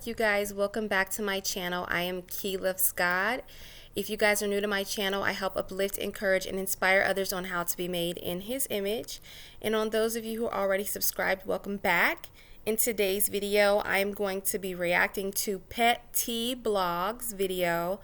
you guys. Welcome back to my channel. I am KeyLovesGod. If you guys are new to my channel, I help uplift, encourage, and inspire others on how to be made in His image. And on those of you who are already subscribed, welcome back. In today's video, I am going to be reacting to Pet T Blog's video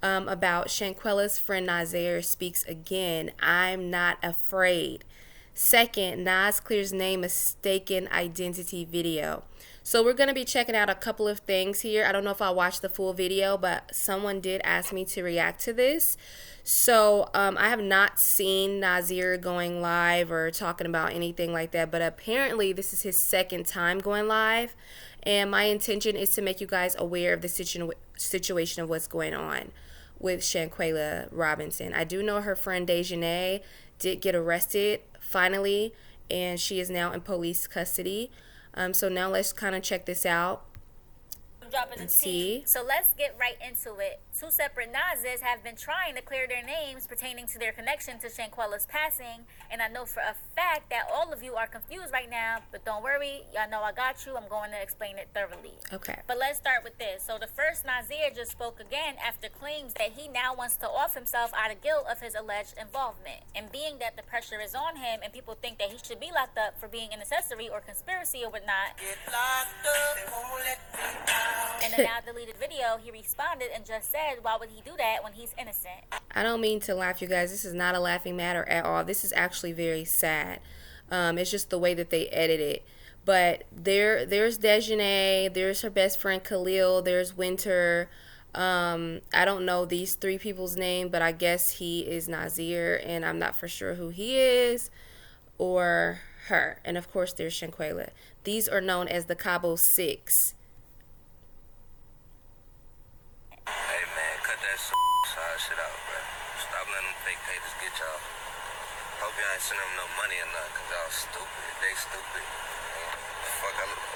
about Shanquella's friend Nazir speaks again. I'm not afraid. Second, Nas clears name mistaken identity video. So we're going to be checking out a couple of things here. I don't know if I'll watch the full video, but someone did ask me to react to this. So I have not seen Nazir going live or talking about anything like that, but apparently this is his second time going live. And my intention is to make you guys aware of the situation of what's going on with Shanquella Robinson. I do know her friend DIDN did get arrested finally, and she is now in police custody. So now let's kind of check this out. Dropping the tea. So let's get right into it. Two separate Nazirs have been trying to clear their names pertaining to their connection to Shanquella's passing, and I know for a fact that all of you are confused right now, but don't worry, y'all know I got you. I'm going to explain it thoroughly. Okay. But let's start with this. So the first Nazir just spoke again after claims that he now wants to off himself out of guilt of his alleged involvement. And being that the pressure is on him and people think that he should be locked up for being an accessory or conspiracy or whatnot, in the now deleted video, he responded and just said, why would he do that when he's innocent? I don't mean to laugh, you guys. This is not a laughing matter at all. This is actually very sad. It's just the way that they edit it. But there's DIDN, there's her best friend Khalil, there's Winter. I don't know these three people's name, but I guess he is Nazir, and I'm not for sure who he is or her. And of course, there's Shanquella. These are known as the Cabo 6. Hey man, cut that side shit out, bro. Stop letting them fake pages get y'all. Hope y'all ain't sending them no money or nothing, cause y'all stupid. They stupid.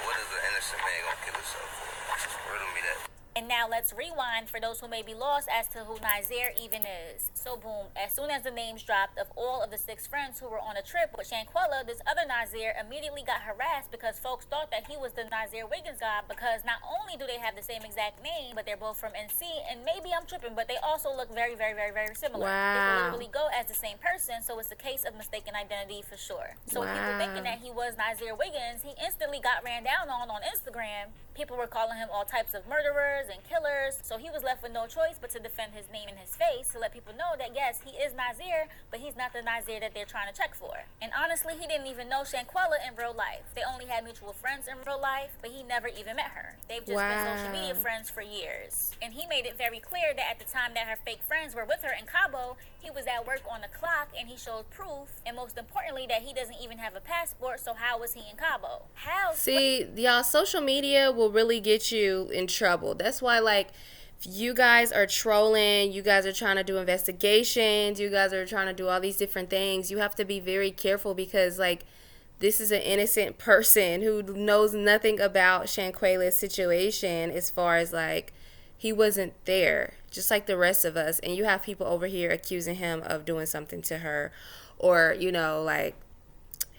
What is an innocent man gonna kill himself for? Riddle me that. And now let's rewind for those who may be lost as to who Nazir even is. So boom, as soon as the names dropped of all of the 6 friends who were on a trip with Shanquella, this other Nazir immediately got harassed because folks thought that he was the NAZEER WIGGINS god, because not only do they have the same exact name, but they're both from NC, and maybe I'm tripping, but they also look very, very, very, very similar. Wow. They can literally go as the same person, so it's a case of mistaken identity for sure. So people thinking that he was NAZEER WIGGINS, he instantly got ran down on Instagram. People were calling him all types of murderers and killers, so he was left with no choice but to defend his name and his face to let people know that yes, he is Nazir, but he's not the Nazir that they're trying to check for. And honestly, he didn't even know Shanquella in real life. They only had mutual friends in real life, but he never even met her. They've just been social media friends for years. And he made it very clear that at the time that her fake friends were with her in Cabo, he was at work on the clock and he showed proof, and most importantly that he doesn't even have a passport, so how was he in Cabo? How? See, y'all, social media will really get you in trouble. That's why, like, if you guys are trolling, you guys are trying to do investigations, you guys are trying to do all these different things, you have to be very careful, because, like, this is an innocent person who knows nothing about Shanquella's situation as far as, like, he wasn't there, just like the rest of us. And you have people over here accusing him of doing something to her, or, you know, like,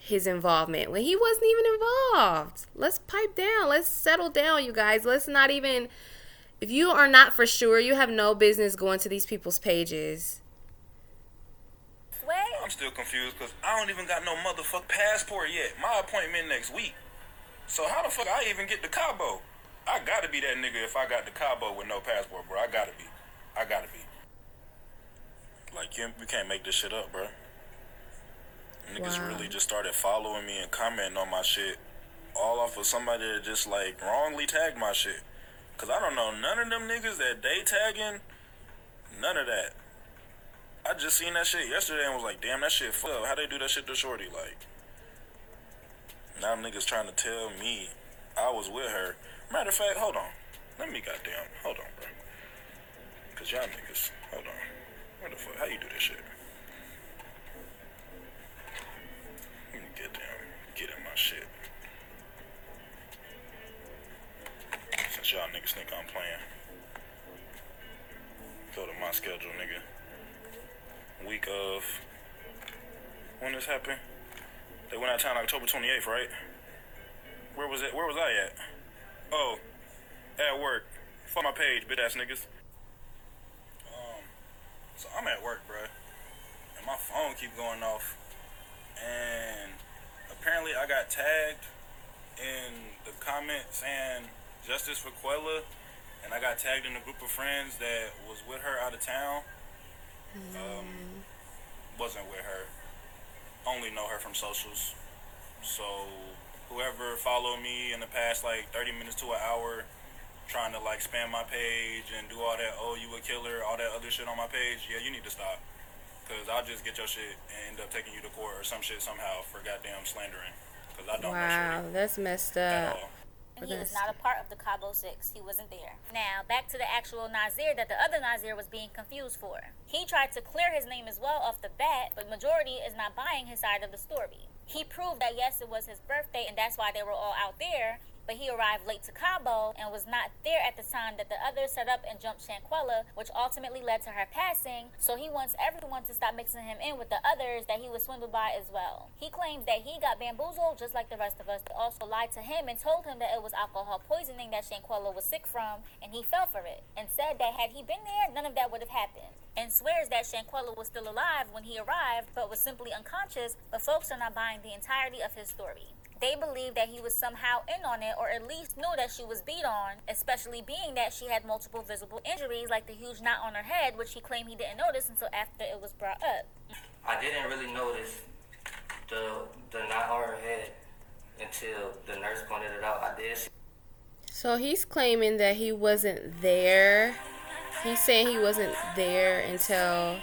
his involvement when he wasn't even involved. Let's pipe down. Let's settle down, you guys. Let's not even, if you are not for sure, you have no business going to these people's pages. I'm still confused because I don't even got no motherfucking passport yet. My appointment next week. So how the fuck I even get to Cabo? I gotta be that nigga if I got to Cabo with no passport, bro. I gotta be. Like, we can't make this shit up, bro. Niggas really just started following me and commenting on my shit all off of somebody that just, like, wrongly tagged my shit. Because I don't know none of them niggas that they tagging, none of that. I just seen that shit yesterday and was like, damn, that shit fucked up. How they do that shit to Shorty? Like, now niggas trying to tell me I was with her. Matter of fact, hold on. Hold on, bro. Because y'all niggas, hold on. What the fuck? How you do this shit? Let me get in my shit. Since y'all niggas think I'm playing. Go to my schedule, nigga. Week of, when this happened? They went out of town October 28th, right? Where was it? Where was I at? Oh, At work. Fuck my page, bitch ass niggas. So I'm at work, bruh. And my phone keep going off. And apparently I got tagged in the comments saying justice for Quella. And I got tagged in a group of friends that was with her out of town. Wasn't with her. Only know her from socials. So whoever followed me in the past like 30 minutes to an hour trying to like spam my page and do all that, oh, you a killer, all that other shit on my page, yeah, you need to stop. Because I'll just get your shit and end up taking you to court or some shit somehow for goddamn slandering. Because I don't know shit that's messed at up. all. He is not a part of the Cabo 6. He wasn't there. Now, back to the actual Nazir that the other Nazir was being confused for. He tried to clear his name as well off the bat, but majority is not buying his side of the story. He proved that yes, it was his birthday and that's why they were all out there, but he arrived late to Cabo and was not there at the time that the others set up and jumped Shanquella, which ultimately led to her passing. So he wants everyone to stop mixing him in with the others that he was swindled by as well. He claims that he got bamboozled just like the rest of us. They also lied to him and told him that it was alcohol poisoning that Shanquella was sick from, and he fell for it and said that had he been there, none of that would have happened. And swears that Shanquella was still alive when he arrived, but was simply unconscious, but folks are not buying the entirety of his story. They believe that he was somehow in on it, or at least knew that she was beat on, especially being that she had multiple visible injuries like the huge knot on her head, which he claimed he didn't notice until after it was brought up. I didn't really notice the knot on her head until the nurse pointed it out. I did see. So he's claiming that he wasn't there. He's saying he wasn't there until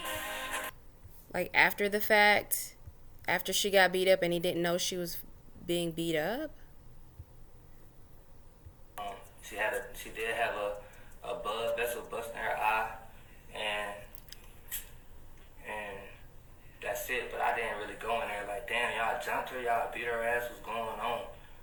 like after the fact, after she got beat up, and he didn't know she was being beat up. She did have a blood vessel bust in her eye, and that's it. But I didn't really go in there like, damn, y'all jumped her, y'all beat her ass, what's going on?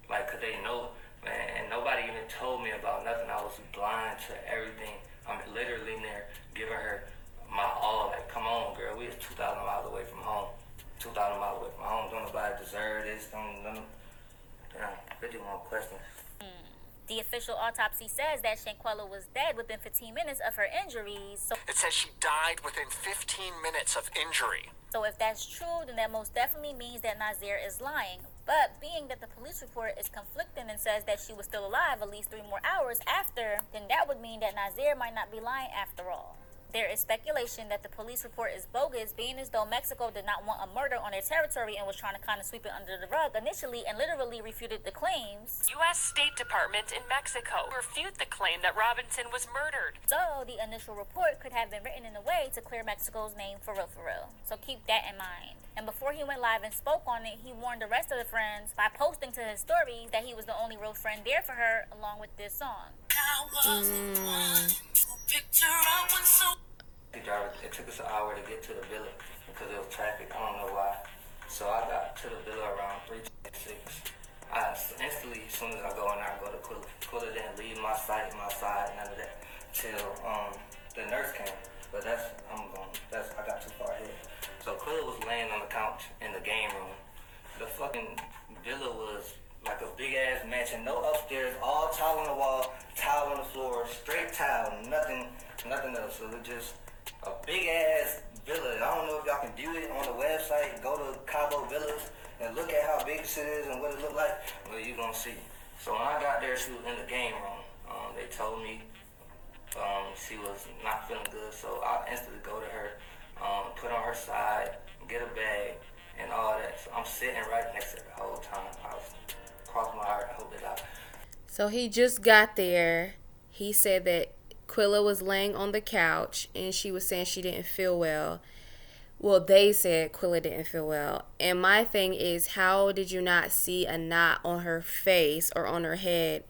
Like, could they know? Man, and nobody even told me about nothing. I was blind to everything. I'm literally in there giving her my all. Like, come on, girl, we was 2,000 miles away from home. 2,000 miles away from home. Don't nobody deserve this. Damn, 51 questions. The official autopsy says that Shanquella was dead within 15 minutes of her injuries. So it says she died within 15 minutes of injury. So if that's true, then that most definitely means that Nazir is lying. But being that the police report is conflicting and says that she was still alive at least 3 more hours after, then that would mean that Nazir might not be lying after all. There is speculation that the police report is bogus, being as though Mexico did not want a murder on their territory and was trying to kind of sweep it under the rug initially and literally refuted the claims. U.S. State Department in Mexico refute the claim that Robinson was murdered. So the initial report could have been written in a way to clear Mexico's name for real. So keep that in mind. And before he went live and spoke on it, he warned the rest of the friends by posting to his stories that he was the only real friend there for her, along with this song. It took us an hour to get to the villa because there was traffic. I don't know why. So I got to the villa around 3:26. I instantly, as soon as I go in there, I go to Quilla. Quilla didn't leave my side, none of that, till the nurse came. But I got too far ahead. So Quilla was laying on the couch in the game room. The fucking villa was like a big ass mansion, no upstairs, all tile on the wall, tile on the floor, straight tile, nothing else. So it just a big ass villa. I don't know if y'all can view it on the website. Go to Cabo Villas and look at how big this is and what it look like. Well, you gonna see. So when I got there, she was in the game room. They told me she was not feeling good, so I instantly go to her, put on her side, get a bag, and all that. So I'm sitting right next to her the whole time. I was cross my heart. I hope it out. So he just got there. He said that Quilla was laying on the couch and she was saying she didn't feel well. Well, they said Quilla didn't feel well. And my thing is, how did you not see a knot on her face or on her head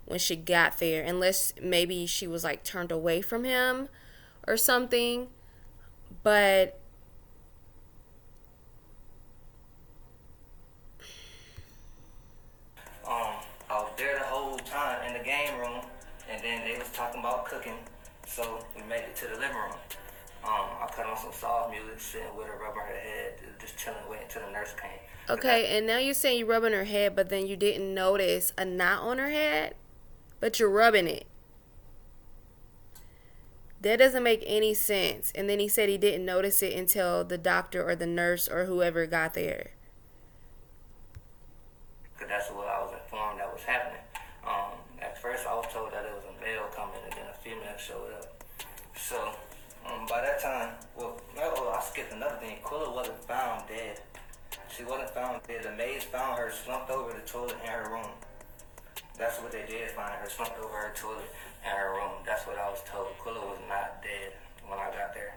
when she got there? Unless maybe she was like turned away from him or something. But I was there the whole time in the game room, and then they was talking about cooking, so we made it to the living room. I put on some soft music, sitting with her, rubbing her head, just chilling, waiting until the nurse came. okay, and now you're saying you're rubbing her head, but then you didn't notice a knot on her head, but you're rubbing it. That doesn't make any sense. And then he said he didn't notice it until the doctor or the nurse or whoever got there. Because that's what I was informed that was happening. At first I was told that it was a male coming and then a female showed up. So by that time, I skipped another thing. Quilla wasn't found dead. She wasn't found dead. The maids found her slumped over the toilet in her room. That's what they did, find her slumped over her toilet in her room. That's what I was told. Quilla was not dead when I got there.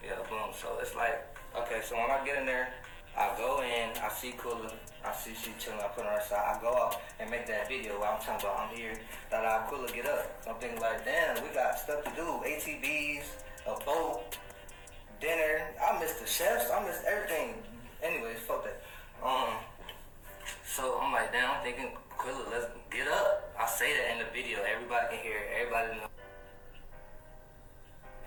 Yeah, boom. So it's like, okay, so when I get in there, I go in, I see Quilla, I see she chilling, I put her aside, I go out and make that video where I'm talking about I'm here, that I Quilla get up. So I'm thinking like, damn, we got stuff to do, ATVs, a boat, dinner. I missed the chefs, I missed everything. Anyways, fuck that. So I'm like, damn, I'm thinking, Quilla, let's get up. I say that in the video, everybody can hear it, everybody know.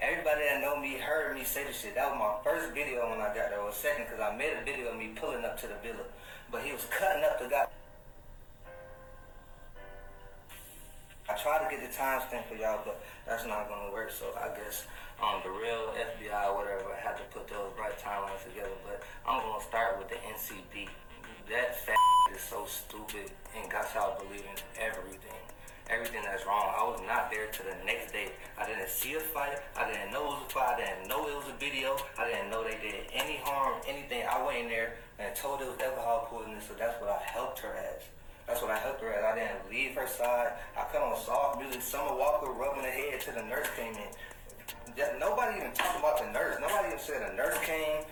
Everybody that know me heard me say the shit. That was my first video when I got there. It was second because I made a video of me pulling up to the villa. But he was cutting up the guy. I tried to get the timestamp for y'all, but that's not going to work. So I guess the real FBI or whatever had to put those right timelines together. But I'm going to start with the NCB. That is so stupid and got y'all believing everything. Everything that's wrong. I was not there till the next day. I didn't see a fight. I didn't know it was a fight. I didn't know it was a video. I didn't know they did any harm, anything. I went in there and told it was alcohol poisoning, so that's what I helped her as. That's what I helped her as. I didn't leave her side. I cut on soft music. Summer Walker rubbing her head till the nurse came in. Nobody even talked about the nurse. Nobody even said a nurse came.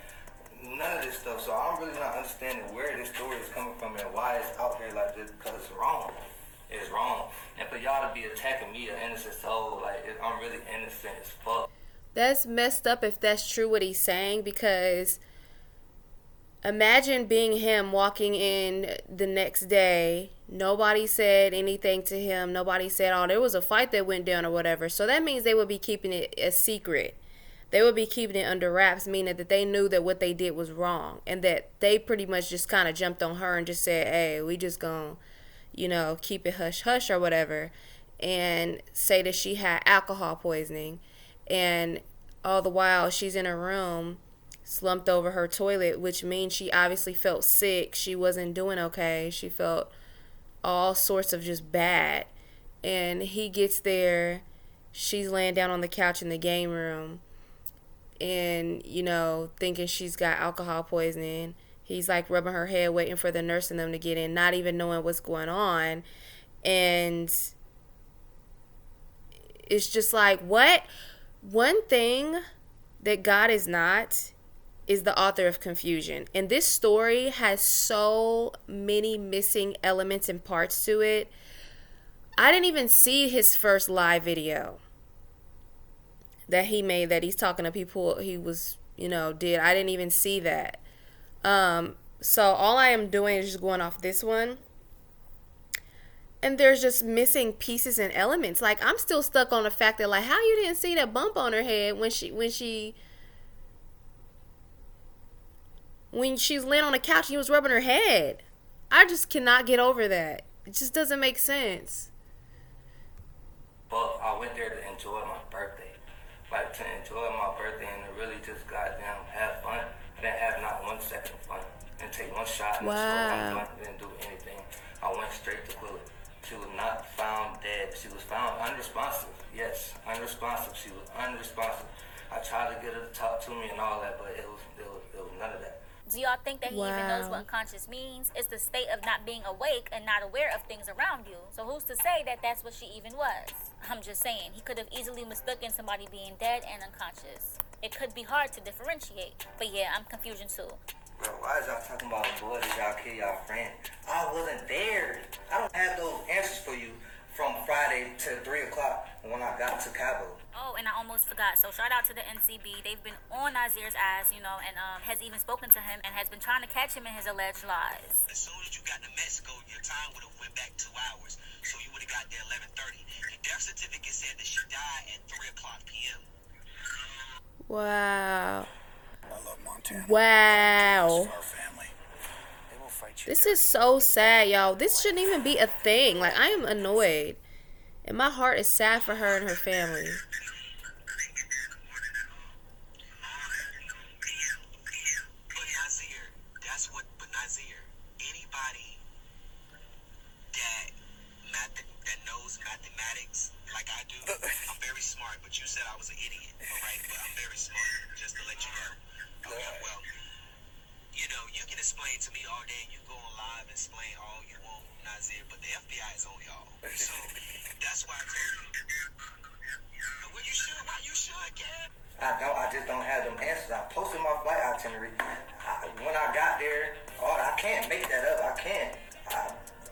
None of this stuff. So I'm really not understanding where this story is coming from and why it's out here like this, because it's wrong. It's wrong. And for y'all to be attacking me, an innocent soul, like, I'm really innocent as fuck. That's messed up if that's true what he's saying, because imagine being him walking in the next day. Nobody said anything to him. Nobody said, oh, there was a fight that went down or whatever. So that means they would be keeping it a secret. They would be keeping it under wraps, meaning that they knew that what they did was wrong and that they pretty much just kind of jumped on her and just said, hey, we just gonna, keep it hush-hush or whatever, and say that she had alcohol poisoning. And all the while, she's in her room, slumped over her toilet, which means she obviously felt sick. She wasn't doing okay. She felt all sorts of just bad. And he gets there. She's laying down on the couch in the game room and, thinking she's got alcohol poisoning. He's like rubbing her head, waiting for the nurse and them to get in, not even knowing what's going on. And it's just like, what? One thing that God is not is the author of confusion. And this story has so many missing elements and parts to it. I didn't even see his first live video that he made, that he's talking to people he was, did. I didn't even see that. So all I am doing is just going off this one. And there's just missing pieces and elements. Like, I'm still stuck on the fact that, like, how you didn't see that bump on her head when she's laying on the couch and he was rubbing her head. I just cannot get over that. It just doesn't make sense. But I went there to enjoy my birthday. Like, to enjoy my birthday and to really just goddamn have fun. I didn't have not 1 second of fun. Didn't take one shot in the store. Didn't do anything. I went straight to Quilla. She was not found dead. She was found unresponsive. Yes, unresponsive. She was unresponsive. I tried to get her to talk to me and all that, but it was none of that. Do y'all think that he even knows what unconscious means? It's the state of not being awake and not aware of things around you. So who's to say that that's what she even was? I'm just saying, he could have easily mistaken somebody being dead and unconscious. It could be hard to differentiate. But yeah, I'm confused too. Bro, why is y'all talking about boys that y'all kill y'all friend? I wasn't there. I don't have those answers for you from Friday to 3 o'clock when I got to Cabo. Oh, and I almost forgot. So shout out to the NCB. They've been on Nazir's ass, and has even spoken to him and has been trying to catch him in his alleged lies. As soon as you got to Mexico, your time would have went back 2 hours. So you would have got there 11:30. The death certificate said that she died at 3 o'clock p.m. Wow. I love Montana. Wow. This is so sad, y'all. This shouldn't even be a thing. Like, I am annoyed. And my heart is sad for her and her family. But Nazir, but Nazir, anybody that knows mathematics like I do, I'm very smart, but you said I was an idiot, all right? But I'm very smart, just to let you know. Okay, well, you know, you can explain to me all day, and you go on live and explain all you want, Nazir, but the FBI is on y'all. So that's why I told you. Well, why you should, Gab? I just don't have them answers. I posted my flight itinerary. When I got there, I can't make that up. I can't.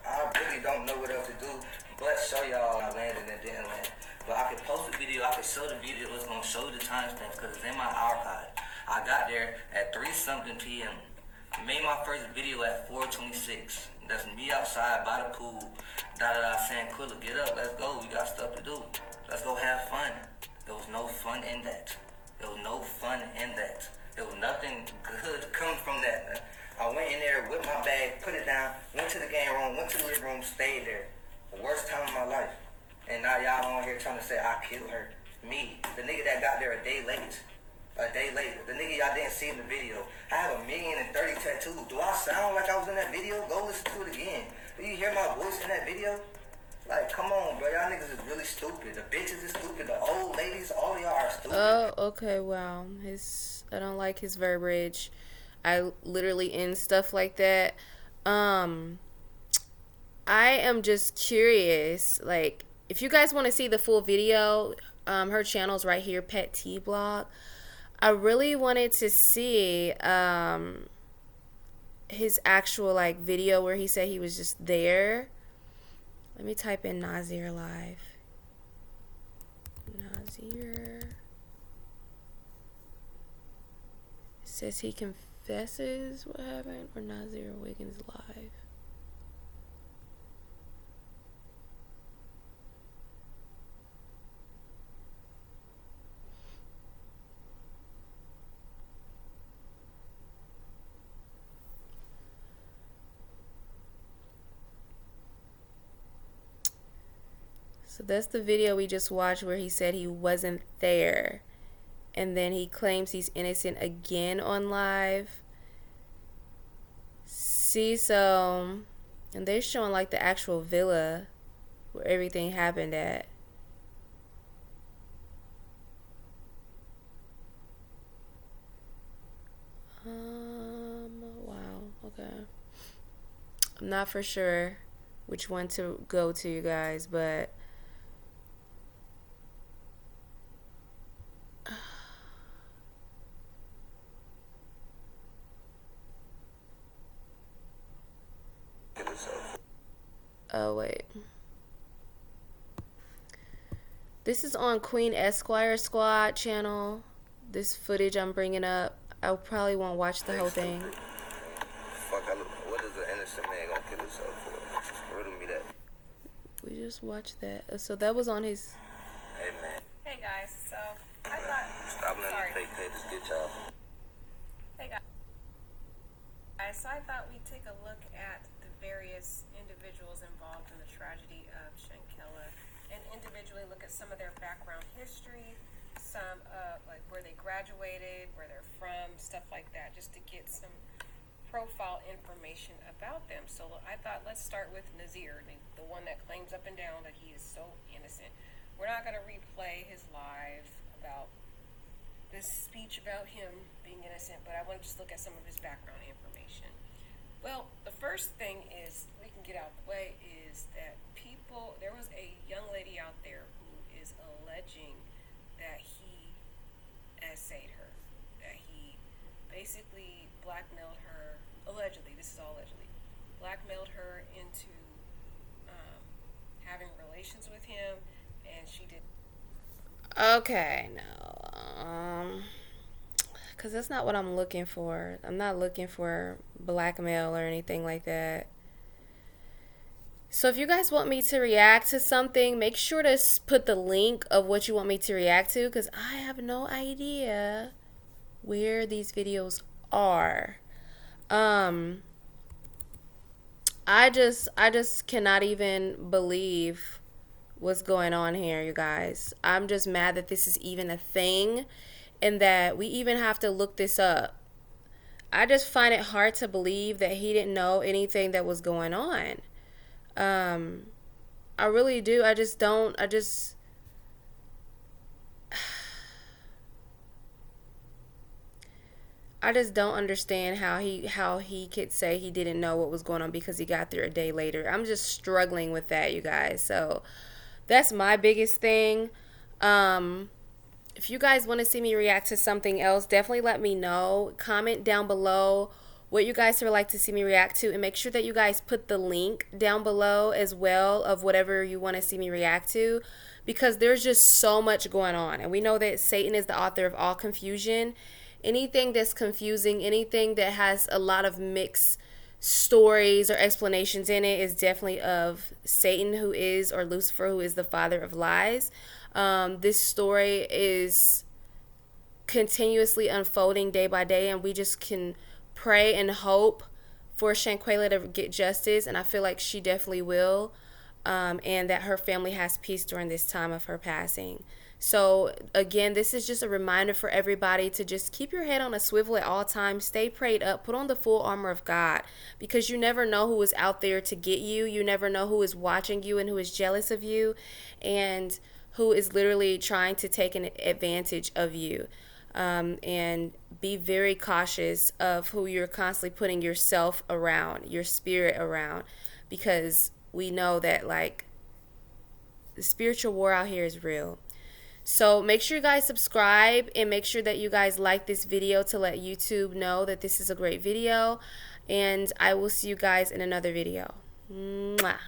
I really don't know what else to do but show y'all I landed and didn't land. But I could post a video. I could show the video. It's going to show the timestamps because it's in my archive. I got there at 3-something p.m. Made my first video at 4:26. That's me outside by the pool. Shanquella, get up. Let's go. We got stuff to do. Let's go have fun. There was no fun in that. There was no fun in that. There was nothing good coming from that, man. I went in there with my bag, put it down, went to the game room, went to the living room, stayed there. The worst time of my life. And now y'all on here trying to say I killed her. Me, the nigga that got there a day late. A day later. The nigga y'all didn't see in the video. I have 1,030,000 tattoos. Do I sound like I was in that video? Go listen to it again. Do you hear my voice in that video? Like, come on, bro. Y'all niggas is really stupid. The bitches is stupid. The old ladies, all of y'all are stupid. Oh, okay, wow. I don't like his verbiage. I literally end stuff like that. I am just curious. Like, if you guys want to see the full video, her channel's right here, Pet T Blog. I really wanted to see his actual like video where he said he was just there. Let me type in Nazir live. Nazir. It says he confesses what happened, or NAZEER WIGGINS live. So that's the video we just watched where he said he wasn't there. And then he claims he's innocent again on live. See, so... And they're showing like the actual villa where everything happened at. Wow, okay. I'm not for sure which one to go to, you guys, but... Oh, wait. This is on Queen Esquire Squad channel. This footage I'm bringing up. I probably won't watch the whole thing. What is an innocent man gonna kill himself for? Riddle me that. We just watched that. So that was on his... Hey, man. Hey, guys. So, I thought... Stop letting fake pages get y'all. Hey, guys. So I thought we'd take a look at the various individuals involved in the tragedy of Shanquella and individually look at some of their background history, some like where they graduated, where they're from, stuff like that, just to get some profile information about them. So I thought let's start with Nazir, the one that claims up and down that he is so innocent. We're not going to replay his live about this speech about him being innocent, but I want to just look at some of his background information. Well, the first thing is we can get out of the way is that there was a young lady out there who is alleging that he essayed her, that he basically blackmailed her, allegedly, this is all allegedly, blackmailed her into having relations with him, and she did. Okay, no. Because that's not what I'm looking for. I'm not looking for blackmail or anything like that. So if you guys want me to react to something, make sure to put the link of what you want me to react to, because I have no idea where these videos are. I just cannot even believe what's going on here, you guys. I'm just mad that this is even a thing and that we even have to look this up. I just find it hard to believe that he didn't know anything that was going on. I really do. I just don't understand how he could say he didn't know what was going on because he got there a day later. I'm just struggling with that, you guys. So that's my biggest thing. If you guys want to see me react to something else, definitely let me know. Comment down below what you guys would like to see me react to, and make sure that you guys put the link down below as well of whatever you want to see me react to, because there's just so much going on, and we know that Satan is the author of all confusion. Anything that's confusing, anything that has a lot of mixed stories or explanations in it is definitely of Satan, who is, or Lucifer, who is the father of lies. This story is continuously unfolding day by day, and we just can pray and hope for Shanquella to get justice, and I feel like she definitely will, and that her family has peace during this time of her passing. So again, this is just a reminder for everybody to just keep your head on a swivel at all times. Stay prayed up. Put on the full armor of God, because you never know who is out there to get you. You never know who is watching you and who is jealous of you and who is literally trying to take an advantage of you. And be very cautious of who you're constantly putting yourself around, your spirit around, because we know that, like, the spiritual war out here is real. So make sure you guys subscribe, and make sure that you guys like this video to let YouTube know that this is a great video. And I will see you guys in another video. Mwah.